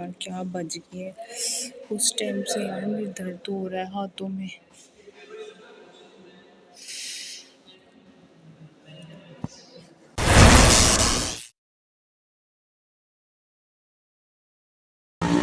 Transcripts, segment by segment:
यार क्या बज गई है उस टाइम से यार, मेरे दर्द हो रहा है हाथों में।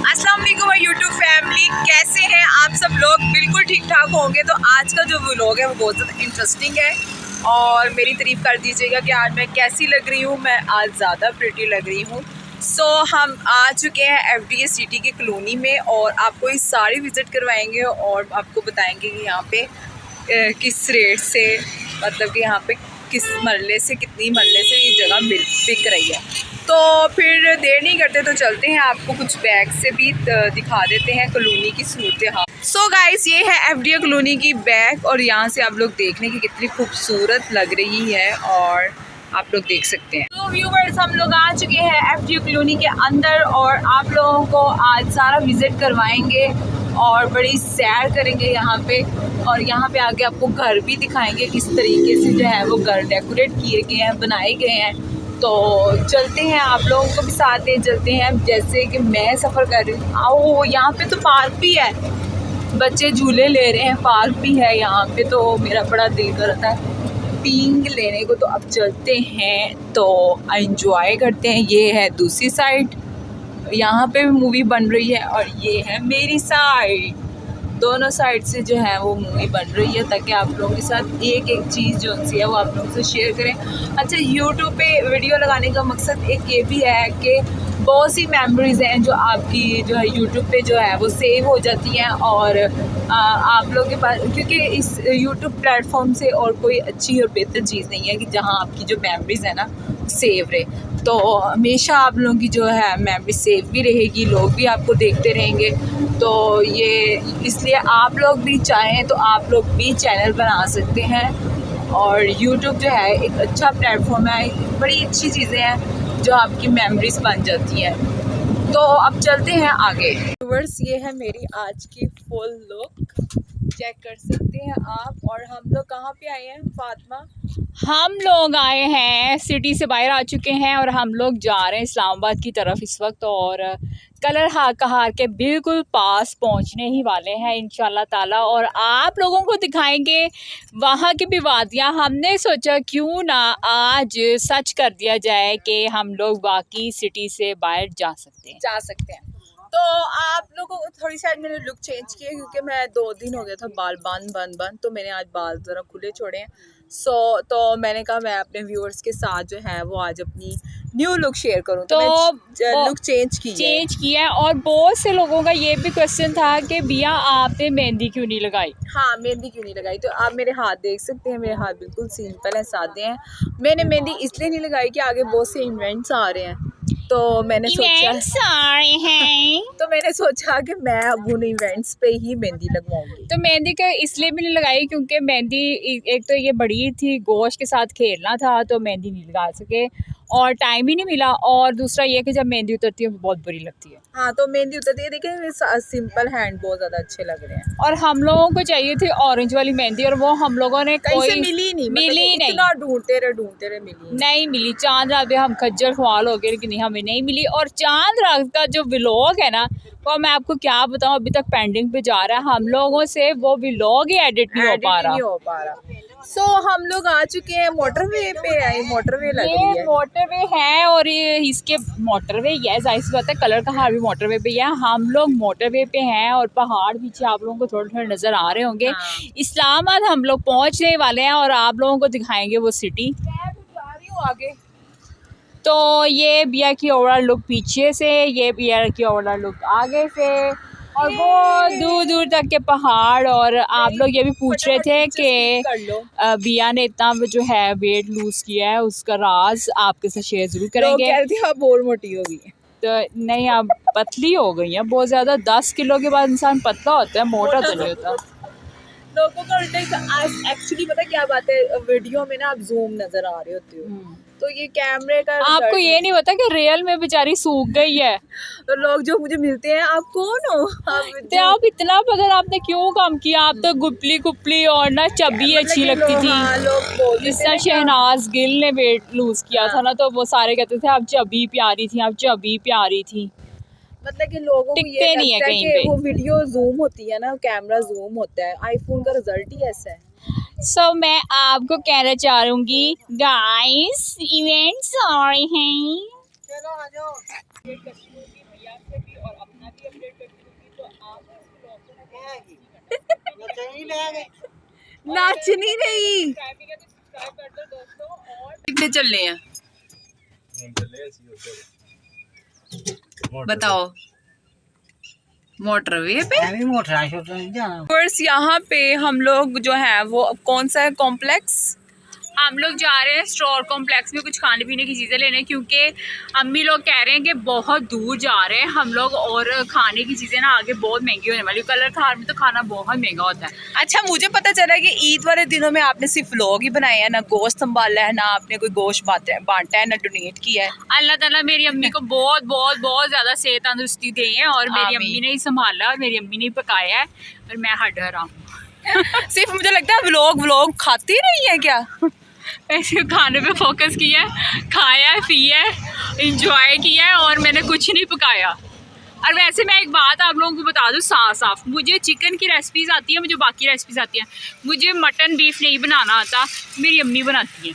अस्सलाम वालेकुम यूट्यूब फैमिली, कैसे हैं आप सब लोग? बिल्कुल ठीक ठाक होंगे। तो आज का जो व्लॉग है वो बहुत ज़्यादा इंटरेस्टिंग है और मेरी तारीफ़ कर दीजिएगा कि आज मैं कैसी लग रही हूँ। मैं आज ज़्यादा प्रिटी लग रही हूँ। हम आ चुके हैं FDA सिटी की कॉलोनी में और आपको इस सारी विज़िट करवाएंगे और आपको बताएंगे कि यहाँ पे किस रेट से, मतलब कि यहाँ पे किस मरले से, कितनी मरले से ये जगह बिक रही है। तो फिर देर नहीं करते तो चलते हैं, आपको कुछ बैग से भी दिखा देते हैं कॉलोनी की सूरत हाल। सो गाइस, ये है FDA कॉलोनी की बैग और यहाँ से आप लोग देख लें कि कितनी खूबसूरत लग रही है और आप लोग देख सकते हैं। तो व्यूवर्स, हम लोग आ चुके हैं FDA कॉलोनी के अंदर और आप लोगों को आज सारा विज़िट करवाएंगे और बड़ी सैर करेंगे यहाँ पे। और यहाँ पे आके आपको घर भी दिखाएंगे किस तरीके से जो है वो घर डेकोरेट किए गए हैं, बनाए गए हैं। तो चलते हैं, आप लोगों को भी साथ ले चलते हैं। जैसे कि मैं सफ़र कर रही हूँ, आओ यहाँ पे तो पार्क भी है, बच्चे झूले ले रहे हैं, पार्क भी है यहाँ पे। तो मेरा बड़ा दिल करता है पिंग लेने को। तो अब चलते हैं तो एंजॉय करते हैं। ये है दूसरी साइड, यहाँ पे भी मूवी बन रही है और ये है मेरी साइड। दोनों साइड से जो है वो मूवी बन रही है ताकि आप लोगों के साथ एक एक चीज़ जो सी है वो आप लोगों से शेयर करें। अच्छा, यूट्यूब पे वीडियो लगाने का मकसद एक ये भी है कि बहुत सी मेमोरीज़ हैं जो आपकी जो है यूट्यूब पे जो है वो सेव हो जाती हैं और आप लोगों के पास, क्योंकि इस यूट्यूब प्लेटफॉर्म से और कोई अच्छी और बेहतर चीज़ नहीं है कि जहाँ आपकी जो मेमोरीज़ है ना सेव रहे। तो हमेशा आप लोगों की जो है मेमोरी सेव भी रहेगी, लोग भी आपको देखते रहेंगे। तो ये इसलिए आप लोग भी चाहें तो आप लोग भी चैनल बना सकते हैं और YouTube जो है एक अच्छा प्लेटफॉर्म है, बड़ी अच्छी चीज़ें हैं जो आपकी मेमोरीज बन जाती हैं। तो अब चलते हैं आगे। व्यूअर्स, ये है मेरी आज की फुल लुक, चेक कर सकते हैं आप। और हम लोग कहाँ पे आए हैं फातिमा? हम लोग आए हैं, सिटी से बाहर आ चुके हैं और हम लोग जा रहे हैं इस्लामाबाद की तरफ इस वक्त। और कलर कहार के बिल्कुल पास पहुंचने ही वाले हैं इंशाल्लाह ताला और आप लोगों को दिखाएंगे वहाँ की भी वादियाँ। हमने सोचा क्यों ना आज सच कर दिया जाए कि हम लोग वाकई सिटी से बाहर जा सकते हैं। तो आप लोगों को थोड़ी सी आज मैंने लुक चेंज की है क्योंकि मैं 2 दिन हो गया था बाल बंद, तो मैंने आज बाल ज़रा खुले छोड़े हैं। तो मैंने कहा मैं अपने व्यूअर्स के साथ जो है वो आज अपनी न्यू लुक शेयर करूं। तो मैं लुक चेंज किया है। और बहुत से लोगों का ये भी क्वेश्चन था कि बिया आपने मेहंदी क्यों नहीं लगाई? हाँ, मेहंदी क्यों नहीं लगाई? तो आप मेरे हाथ देख सकते हैं, मेरे हाथ बिल्कुल सिंपल है, सादे हैं। मैंने मेहंदी इसलिए नहीं लगाई कि आगे बहुत से इवेंट्स आ रहे हैं, तो मैंने सोचा कि मैं अब उन इवेंट्स पे ही मेहंदी लगवाऊंगी। तो मेहंदी का इसलिए भी नहीं लगाई क्योंकि मेहंदी एक तो ये बड़ी थी, गोश्त के साथ खेलना था तो मेहंदी नहीं लगा सके और टाइम ही नहीं मिला। और दूसरा ये कि जब मेहंदी उतरती है बहुत बुरी लगती है। हाँ, तो मेहंदी उतरती है, देखिए सिंपल हैंड बहुत ज़्यादा अच्छे लग रहे हैं। और हम लोगों को चाहिए थी ऑरेंज वाली मेहंदी और वो हम लोगों ने कहीं से मिली नहीं, इतना ढूंढते रहे नहीं मिली। चांद रात हम खज्जल ख्वाल हो गए लेकिन हमें नहीं मिली। और चांद रात का जो व्लॉग है ना वो मैं आपको क्या बताऊं, अभी तक पेंडिंग पे जा रहा है। हम लोगों से वो व्लॉग ही एडिट नहीं हो पा रहा। हम लोग आ चुके हैं मोटरवे पे। मोटरवे लग रही है, मोटरवे है और ये इसके मोटरवे है, जाहिर सी बात है कलर का हार भी मोटरवे पे है। हम लोग मोटरवे पे हैं और पहाड़ पीछे आप लोगों को थोड़े थोड़े नजर आ रहे होंगे। हाँ। इस्लामाबाद हम लोग पहुंचने वाले हैं और आप लोगों को दिखाएंगे वो सिटी। आगे तो ये बिया की ओवरऑल लुक पीछे से, ये बिया की ओवरऑल लुक आगे से और वो दूर दूर तक के पहाड़। और आप लोग ये भी पूछ रहे थे कि बिया ने इतना जो है वेट लूज किया है, उसका राज आपके साथ शेयर जरूर करेंगे। आप और मोटी हो गई। तो नहीं, आप पतली हो गई हैं बहुत ज़्यादा। 10 किलो के बाद इंसान पतला होता है, मोटा तो नहीं होता। लोगों का उल्टा एक्चुअली पता क्या बात है, वीडियो में ना आप जूम नजर आ रहे होते हो तो ये कैमरे का आपको ये नहीं पता कि रियल में बेचारी सूख गई है। तो लोग जो मुझे मिलते हैं, आप कौन हो? आप इतना बदल आपने क्यों काम किया? आप तो गुपली गुपली और ना चबी अच्छी लगती थी। जिस तरह शहनाज गिल ने वेट लूज किया था ना तो वो सारे कहते थे आप चबी प्यारी थी, आप चबी प्यारी थी। मतलब कि लोगों को ये टिकते नहीं है लगता है कहीं कि पे। वो वीडियो जूम होती है ना, कैमरा जूम होता है, आईफोन का रिजल्ट ही ऐसा है। सो मैं आपको कहना चाहूंगी गाइस, इवेंट्स आ रहे हैं। चलो आ जाओ। नाचनी नहीं कितने चलने हैं बताओ। मोटरवे पे बस यहाँ पे हम लोग जो है वो कौन सा है कॉम्प्लेक्स। हम लोग जा रहे हैं स्टोर कॉम्प्लेक्स में कुछ खाने पीने की चीज़ें लेने, क्योंकि अम्मी लोग कह रहे हैं कि बहुत दूर जा रहे हैं हम लोग और खाने की चीज़ें ना आगे बहुत महंगी होने वाली। कलर खार में तो खाना बहुत महंगा होता है। अच्छा मुझे पता चला कि ईद वाले दिनों में आपने सिर्फ व्लॉग ही बनाए हैं, ना गोश्त संभाला है, ना आपने कोई गोश्त बांटा है, ना डोनेट किया है। अल्लाह ताला मेरी अम्मी को बहुत बहुत बहुत ज़्यादा सेहत तंदुरुस्ती दे है और मेरी आमीन। अम्मी ने ही संभाला और मेरी अम्मी ने ही पकाया है और मैं हट रहा हूँ। सिर्फ मुझे लगता है व्लॉग खाती नहीं है क्या। ऐसे खाने पे फोकस किया है, खाया है, पिया है, इंजॉय किया है और मैंने कुछ नहीं पकाया। और वैसे मैं एक बात आप लोगों को बता दूँ साफ साफ, मुझे चिकन की रेसिपीज़ आती है, मुझे बाकी रेसिपीज़ आती हैं, मुझे मटन बीफ नहीं बनाना आता, मेरी अम्मी बनाती है।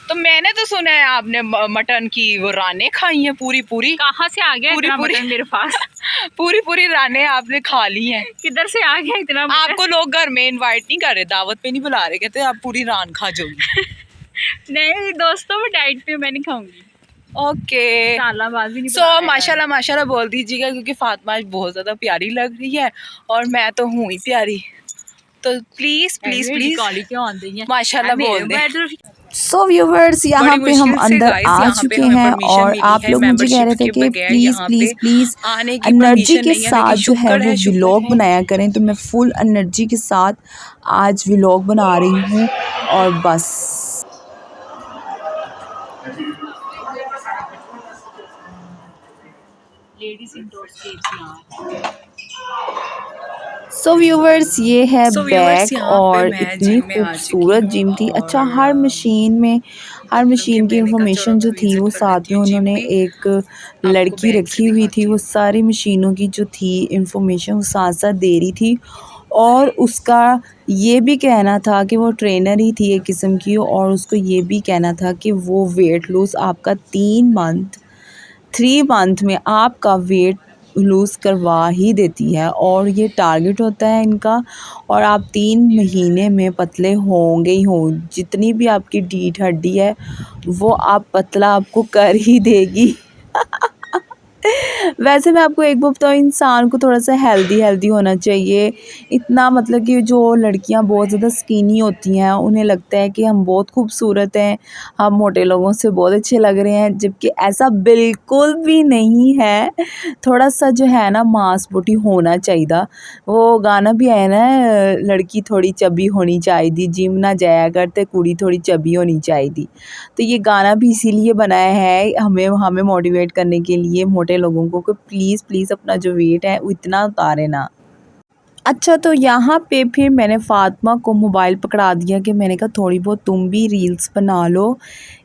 तो मैंने तो सुना है आपने मटन की वो रानें खाई हैं पूरी पूरी। कहाँ से आ गया पूरी इतना पूरी मटन मेरे पास? पूरी पूरी रानें आपने खा ली हैं। किधर से आ गया इतना मटन? आपको लोग घर में इनवाइट नहीं कर रहे, दावत पे नहीं बुला रहे, कहते आप पूरी रान खा जाओगी। नहीं दोस्तों, मैं डाइट पे मैं नहीं खाऊंगी। ओके सालाबाजी नहीं। सो माशाल्लाह माशाल्लाह बोल दीजिएगा, क्योंकि फातिमा आज बहुत ज़्यादा प्यारी लग रही है और मैं तो हूँ ही प्यारी, तो प्लीज़ प्लीज़ प्लीज़ माशाल्लाह बोल दें। सो व्यूवर्स यहाँ पे हम अंदर आ चुके हैं और आप लोग मुझे कह रहे थे कि प्लीज़ प्लीज़ प्लीज़ एनर्जी के साथ जो है वो व्लॉग बनाया करें, तो मैं फुल एनर्जी के साथ आज व्लॉग बना रही हूँ और बस। सो व्यूवर्स ये है बैग और इतनी खूबसूरत जिम थी। अच्छा हर मशीन की इंफॉर्मेशन जो थी वो साथ में उन्होंने एक लड़की रखी हुई थी, वो सारी मशीनों की जो थी इंफॉर्मेशन वो साथ साथ दे रही थी और उसका ये भी कहना था कि वो ट्रेनर ही थी एक किस्म की, और उसको ये भी कहना था कि वो वेट लूज़ आपका 3 मंथ में आपका वेट लूज़ करवा ही देती है और ये टारगेट होता है इनका, और आप 3 महीने में पतले होंगे ही हों। जितनी भी आपकी रीढ़ हड्डी है वो आप पतला आपको कर ही देगी। वैसे मैं आपको एक बात बताऊँ, इंसान को थोड़ा सा हेल्दी होना चाहिए। इतना मतलब कि जो लड़कियां बहुत ज़्यादा स्किनी होती हैं उन्हें लगता है कि हम बहुत खूबसूरत हैं, हम मोटे लोगों से बहुत अच्छे लग रहे हैं, जबकि ऐसा बिल्कुल भी नहीं है। थोड़ा सा जो है ना मांसपेशी होना चाहिए। वो गाना भी है ना, लड़की थोड़ी चबी होनी चाहिए, जिम ना जाया करते कुड़ी थोड़ी चबी होनी चाहिए। तो ये गाना भी इसीलिए बनाया है हमें मोटिवेट करने के लिए मोटे लोगों को कि प्लीज़ प्लीज़ अपना जो वेट है वो इतना उतारे ना। अच्छा तो यहाँ पे फिर मैंने फ़ातिमा को मोबाइल पकड़ा दिया कि मैंने कहा थोड़ी बहुत तुम भी रील्स बना लो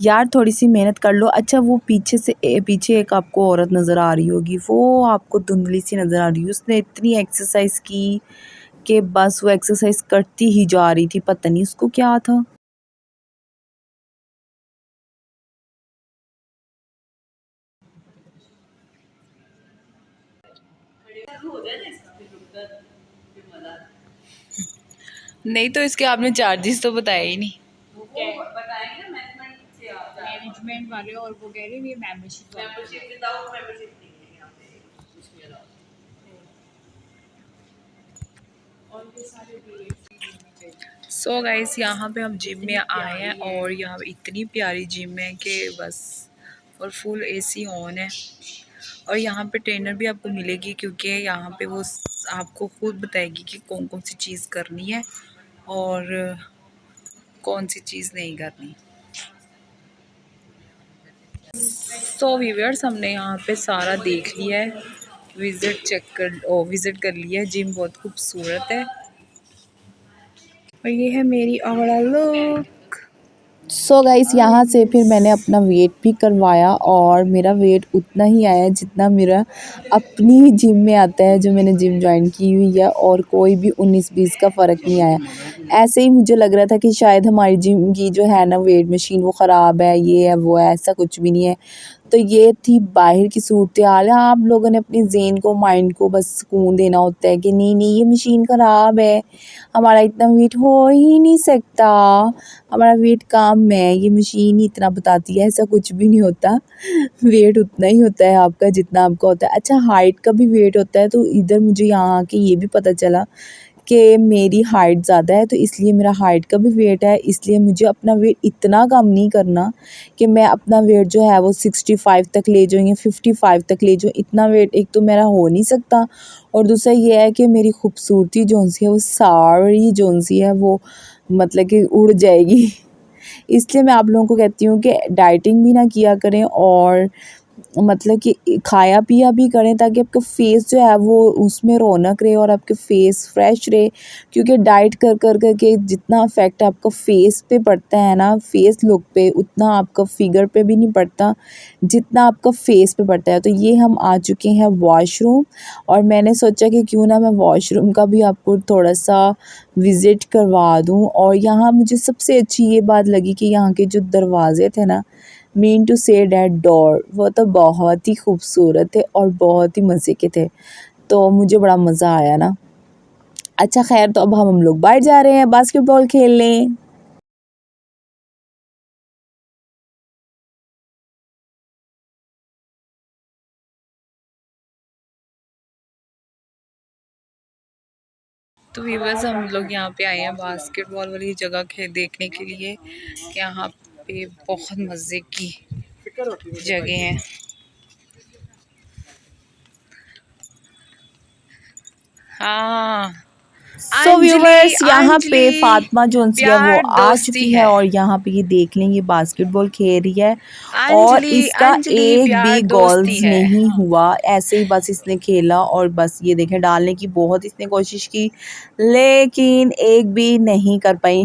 यार, थोड़ी सी मेहनत कर लो। अच्छा वो पीछे एक आपको औरत नज़र आ रही होगी, वो आपको धुंधली सी नज़र आ रही है, उसने इतनी एक्सरसाइज की कि बस वो एक्सरसाइज करती ही जा रही थी, पता नहीं उसको क्या था। नहीं तो इसके आपने चार्जेस तो बताए ही नहीं। मैनेजमेंट वाले और वो कह रहे हैं ये मेंबरशिप विदाउट मेंबरशिप नहीं है यहाँ पे उसके अलावा। सो गाइस यहाँ पे हम जिम में आए हैं और यहाँ इतनी प्यारी जिम है कि बस, और फुल एसी ऑन है और यहाँ पे ट्रेनर भी आपको मिलेगी, क्योंकि यहाँ पे वो आपको खुद बताएगी कि कौन कौन सी चीज़ करनी है और कौन सी चीज़ नहीं करनी। सो व्यूअर्स हमने यहाँ पे सारा देख लिया है, विज़िट कर लिया है। जिम बहुत खूबसूरत है और ये है मेरी औरा लुक। सो गाइस यहाँ से फिर मैंने अपना वेट भी करवाया और मेरा वेट उतना ही आया जितना मेरा अपनी जिम में आता है, जो मैंने जिम ज्वाइन की हुई है, और कोई भी 19-20 का फ़र्क नहीं आया। ऐसे ही मुझे लग रहा था कि शायद हमारी जिम की जो है ना वेट मशीन वो ख़राब है, ये है वो है, ऐसा कुछ भी नहीं है। तो ये थी बाहर की सूरत हाल। आप लोगों ने अपनी ज़हन को, माइंड को बस सुकून देना होता है कि नहीं नहीं ये मशीन ख़राब है, हमारा इतना वेट हो ही नहीं सकता, हमारा वेट कम है, ये मशीन ही इतना बताती है। ऐसा कुछ भी नहीं होता। वेट उतना ही होता है आपका जितना आपका होता है। अच्छा, हाइट का भी वेट होता है। तो इधर मुझे यहाँ आके ये भी पता चला कि मेरी हाइट ज़्यादा है, तो इसलिए मेरा हाइट का भी वेट है। इसलिए मुझे अपना वेट इतना कम नहीं करना कि मैं अपना वेट जो है वो 65 तक ले जाऊँ या 55 तक ले जाऊँ। इतना वेट एक तो मेरा हो नहीं सकता, और दूसरा ये है कि मेरी खूबसूरती जोन-सी है वो सारी जोन-सी है वो मतलब कि उड़ जाएगी। इसलिए मैं आप लोगों को कहती हूँ कि डाइटिंग भी ना किया करें, और मतलब कि खाया पिया भी करें, ताकि आपका फेस जो है वो उसमें रौनक रहे और आपके फेस फ्रेश रहे। क्योंकि डाइट कर के जितना इफ़ेक्ट आपका फेस पे पड़ता है ना, फेस लुक पे, उतना आपका फिगर पे भी नहीं पड़ता जितना आपका फेस पे पड़ता है। तो ये हम आ चुके हैं वॉशरूम, और मैंने सोचा कि क्यों ना मैं वॉशरूम का भी आपको थोड़ा सा विज़िट करवा दूँ। और यहाँ मुझे सबसे अच्छी ये बात लगी कि यहाँ के जो दरवाज़े थे ना, mean to say that door, वो तो बहुत ही खूबसूरत थे और बहुत ही मज़े के थे। तो मुझे बड़ा मज़ा आया ना। अच्छा ख़ैर, तो अब हम लोग बाहर जा रहे हैं बास्केटबॉल खेलने। तो व्यूवर्स, हम लोग यहाँ पे आए हैं बास्केटबॉल वाली जगह देखने के लिए कि यहाँ पे बहुत मज़े की जगह है। हाँ, सो अंजलि व्यूवर्स, यहाँ पे अंजलि फातिमा जोनसी है वो प्यार आ दोस्ती चुकी है, है। और यहाँ पे ये देख लें, ये बास्केटबॉल खेल रही है और अंजलि इसका अंजलि एक प्यार भी दोस्ती गोल्स है। नहीं हुआ। ऐसे ही बस इसने खेला और बस ये देखें, डालने की बहुत इसने कोशिश की लेकिन एक भी नहीं कर पाई।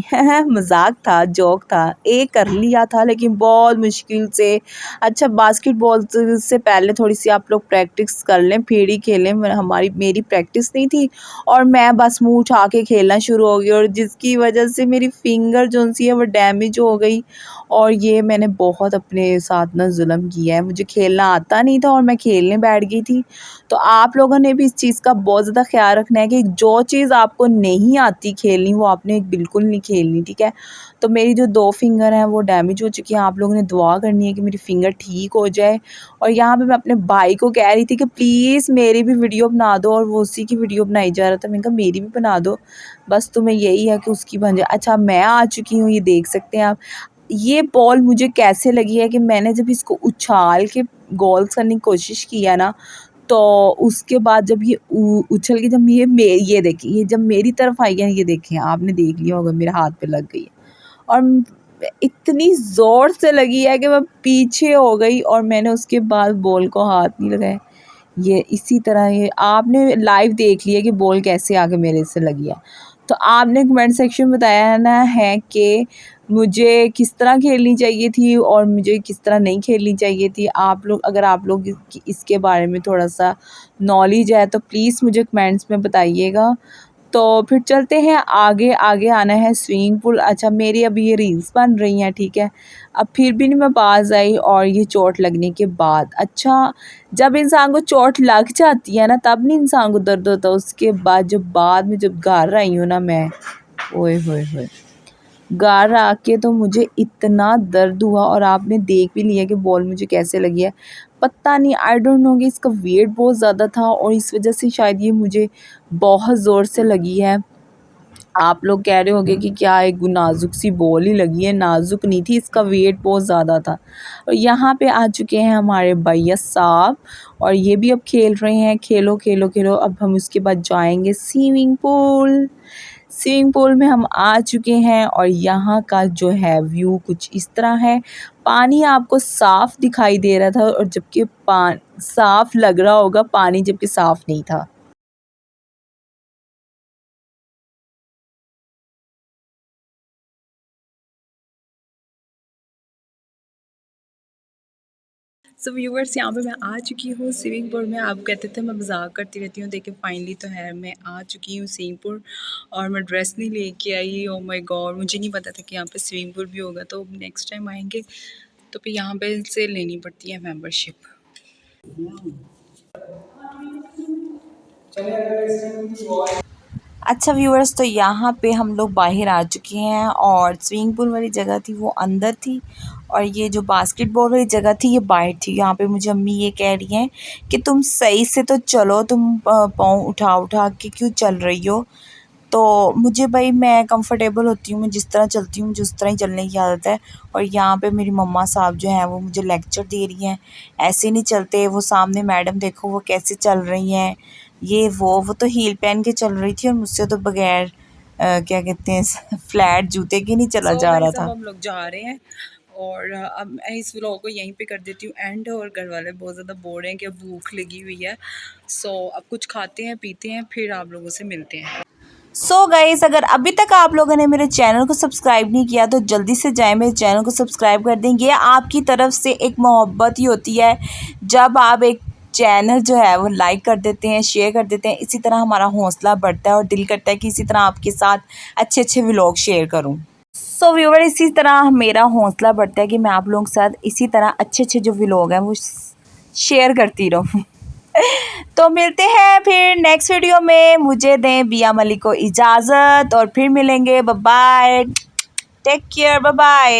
मजाक था, जोक था, एक कर लिया था लेकिन बहुत मुश्किल से। अच्छा, बास्केटबॉल से पहले थोड़ी सी आप लोग प्रैक्टिस कर लें, फिर ही खेलें। मेरी प्रैक्टिस नहीं थी और मैं बस मुंह उठा के खेलना शुरू हो गई, और जिसकी वजह से मेरी फिंगर जो सी है वो डैमेज हो गई। और ये मैंने बहुत अपने साथ ना जुल्म किया है। मुझे खेलना आता नहीं था और मैं खेलने बैठ गई थी। तो आप लोगों ने भी इस चीज़ का बहुत ज़्यादा ख्याल रखना है कि जो चीज़ आपको नहीं आती खेलनी वो आपने बिल्कुल नहीं खेलनी, ठीक है। तो मेरी जो 2 फिंगर हैं वो डैमेज हो चुकी हैं। आप लोगों ने दुआ करनी है कि मेरी फिंगर ठीक हो जाए। और यहाँ पे मैं अपने भाई को कह रही थी कि प्लीज़ मेरी भी वीडियो बना दो, और वो उसी की वीडियो बनाई जा रहा था। मैंने कहा मेरी भी बना दो, बस तुम्हें यही है कि उसकी बन जाए। अच्छा, मैं आ चुकी हूँ, ये देख सकते हैं आप। ये बॉल मुझे कैसे लगी है कि मैंने जब इसको उछाल के गोल करने की कोशिश किया ना, तो उसके बाद जब ये उछल के जब ये देखिए, ये जब मेरी तरफ आई है, ये देखें, आपने देख लिया होगा मेरे हाथ पे लग गई है। और इतनी ज़ोर से लगी है कि मैं पीछे हो गई, और मैंने उसके बाद बॉल को हाथ नहीं लगाया। ये इसी तरह, ये आपने लाइव देख लिया कि बॉल कैसे आके मेरे से लगी है। तो आपने कमेंट सेक्शन में बताया ना है कि मुझे किस तरह खेलनी चाहिए थी और मुझे किस तरह नहीं खेलनी चाहिए थी। आप लोग, अगर आप लोग इसके बारे में थोड़ा सा नॉलेज है तो प्लीज़ मुझे कमेंट्स में बताइएगा। तो फिर चलते हैं आगे। आगे आना है स्विमिंग पूल। अच्छा, मेरी अभी ये रील्स बन रही हैं, ठीक है। अब फिर भी नहीं मैं पास आई, और ये चोट लगने के बाद, अच्छा, जब इंसान को चोट लग जाती है ना तब नहीं इंसान को दर्द होता, उसके बाद जब बाद में जब घर आई हूँ ना मैं, ओए होए होए, घर आके तो मुझे इतना दर्द हुआ। और आपने देख भी लिया कि बॉल मुझे कैसे लगी है। पता नहीं, आई डोंट नो कि इसका वेट बहुत ज़्यादा था और इस वजह से शायद ये मुझे बहुत ज़ोर से लगी है। आप लोग कह रहे होंगे कि क्या एक नाजुक सी बॉल ही लगी है। नाजुक नहीं थी, इसका वेट बहुत ज़्यादा था। और यहाँ पे आ चुके हैं हमारे भैया साहब, और ये भी अब खेल रहे हैं। खेलो खेलो खेलो। अब हम उसके बाद जाएंगे स्विमिंग पूल। स्विमिंग पूल में हम आ चुके हैं, और यहाँ का जो है व्यू कुछ इस तरह है। पानी आपको साफ़ दिखाई दे रहा था, और जबकि साफ़ लग रहा होगा पानी, जबकि साफ़ नहीं था। सो व्यूवर्स, यहाँ पे मैं आ चुकी हूँ स्विमिंग पूल में। आप कहते थे मैं मजाक करती रहती हूँ, देखिए फाइनली तो है, मैं आ चुकी हूँ स्विमिंग पूल और मैं ड्रेस नहीं लेके आई। ओ माय गॉड, मुझे नहीं पता था कि यहाँ पे स्विमिंग पूल भी होगा, तो नेक्स्ट टाइम आएंगे तो फिर यहाँ पे से लेनी पड़ती है मेम्बरशिप। अच्छा व्यूअर्स, तो यहाँ पे हम लोग बाहर आ चुके हैं और स्विमिंग पूल वाली जगह थी वो अंदर थी और ये जो बास्केटबॉल वाली जगह थी ये बाहर थी। यहाँ पे मुझे अम्मी ये कह रही हैं कि तुम सही से तो चलो, तुम पाँव उठा उठा के क्यों चल रही हो। तो मुझे भाई, मैं कंफर्टेबल होती हूँ, मैं जिस तरह चलती हूँ मुझे उस तरह ही चलने की आदत है। और यहाँ पे मेरी मम्मा साहब जो हैं वो मुझे लेक्चर दे रही हैं, ऐसे नहीं चलते। वो सामने मैडम देखो वो कैसे चल रही हैं, ये वो तो हील पहन के चल रही थी और मुझसे तो बगैर क्या कहते हैं फ्लैट जूते के नहीं चला जा रहा था। हम लोग जा रहे हैं और अब मैं इस व्लॉग को यहीं पे कर देती हूँ एंड। और घर वाले बहुत ज़्यादा बोल रहे हैं कि अब भूख लगी हुई है, सो अब कुछ खाते हैं पीते हैं, फिर आप लोगों से मिलते हैं। सो गाइस, अगर अभी तक आप लोगों ने मेरे चैनल को सब्सक्राइब नहीं किया तो जल्दी से जाएं, मेरे चैनल को सब्सक्राइब कर दें। ये आपकी तरफ से एक मोहब्बत ही होती है जब आप एक चैनल जो है वो लाइक कर देते हैं, शेयर कर देते हैं। इसी तरह हमारा हौसला बढ़ता है और दिल करता है कि इसी तरह आपके साथ अच्छे अच्छे व्लॉग शेयर करूं। सो व्यूअर, इसी तरह मेरा हौसला बढ़ता है कि मैं आप लोगों के साथ इसी तरह अच्छे अच्छे जो व्लॉग हैं वो शेयर करती रहूं। तो मिलते हैं फिर नेक्स्ट वीडियो में। मुझे दें बिया मलिक को इजाज़त और फिर मिलेंगे। Bye bye, take care, bye bye.